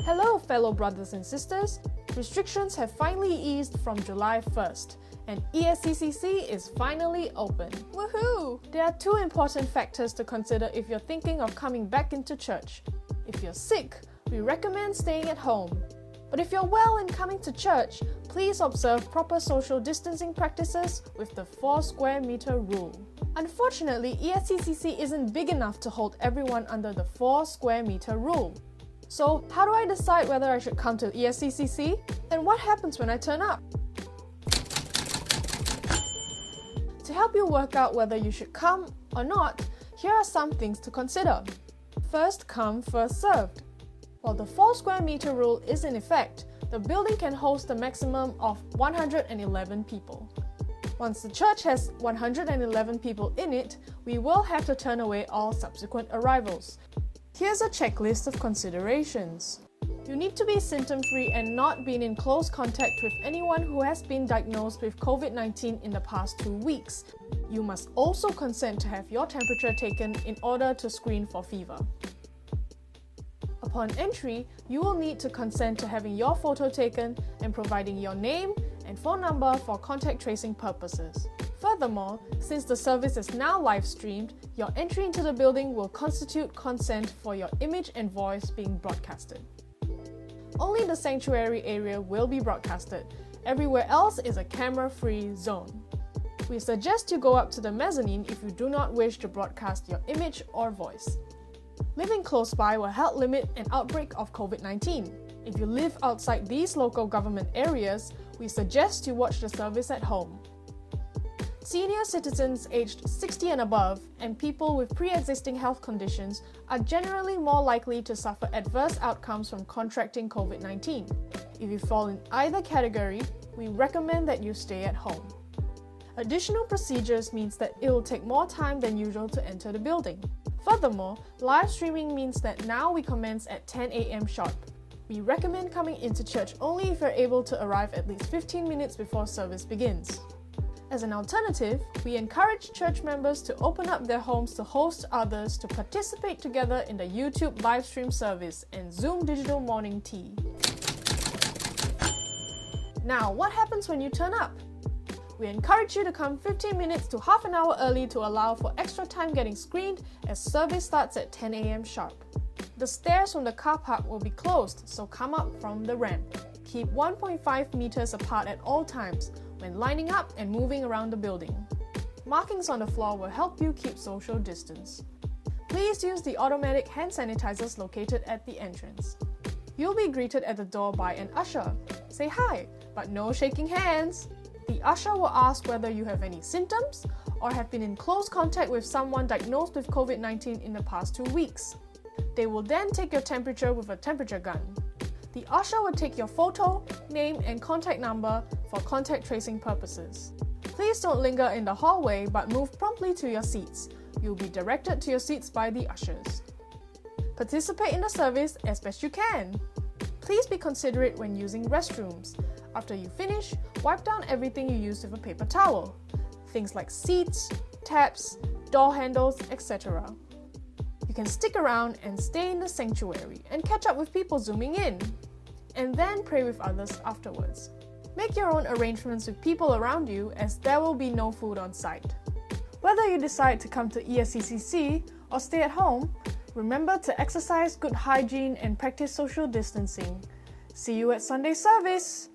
Hello fellow brothers and sisters, restrictions have finally eased from July 1st and ESCCC is finally open. Woohoo! There are two important factors to consider if you're thinking of coming back into church. If you're sick, we recommend staying at home. But if you're well and coming to church, please observe proper social distancing practices with the 4 square meter rule. Unfortunately, ESCCC isn't big enough to hold everyone under the 4 square meter rule. So, how do I decide whether I should come to ESCCC? And what happens when I turn up? To help you work out whether you should come or not, here are some things to consider. First come, first served. While the 4 square meter rule is in effect, the building can host a maximum of 111 people. Once the church has 111 people in it, we will have to turn away all subsequent arrivals. Here's a checklist of considerations. You need to be symptom-free and not been in close contact with anyone who has been diagnosed with COVID-19 in the past 2 weeks. You must also consent to have your temperature taken in order to screen for fever. Upon entry, you will need to consent to having your photo taken and providing your name and phone number for contact tracing purposes. Furthermore, since the service is now live streamed, your entry into the building will constitute consent for your image and voice being broadcasted. Only the sanctuary area will be broadcasted. Everywhere else is a camera-free zone. We suggest you go up to the mezzanine if you do not wish to broadcast your image or voice. Living close by will help limit an outbreak of COVID-19. If you live outside these local government areas, we suggest you watch the service at home. Senior citizens aged 60 and above and people with pre-existing health conditions are generally more likely to suffer adverse outcomes from contracting COVID-19. If you fall in either category, we recommend that you stay at home. Additional procedures means that it will take more time than usual to enter the building. Furthermore, live streaming means that now we commence at 10 a.m. sharp. We recommend coming into church only if you're able to arrive at least 15 minutes before service begins. As an alternative, we encourage church members to open up their homes to host others to participate together in the YouTube livestream service and Zoom digital morning tea. Now, what happens when you turn up? We encourage you to come 15 minutes to half an hour early to allow for extra time getting screened as service starts at 10 a.m. sharp. The stairs from the car park will be closed, so come up from the ramp. Keep 1.5 meters apart at all times when lining up and moving around the building. Markings on the floor will help you keep social distance. Please use the automatic hand sanitizers located at the entrance. You'll be greeted at the door by an usher. Say hi, but no shaking hands. The usher will ask whether you have any symptoms or have been in close contact with someone diagnosed with COVID-19 in the past 2 weeks. They will then take your temperature with a temperature gun. The usher will take your photo, name and contact number for contact tracing purposes. Please don't linger in the hallway but move promptly to your seats. You'll be directed to your seats by the ushers. Participate in the service as best you can. Please be considerate when using restrooms. After you finish, wipe down everything you used with a paper towel. Things like seats, taps, door handles, etc. You can stick around and stay in the sanctuary and catch up with people zooming in, and then pray with others afterwards. Make your own arrangements with people around you as there will be no food on site. Whether you decide to come to ESCCC or stay at home, remember to exercise good hygiene and practice social distancing. See you at Sunday service!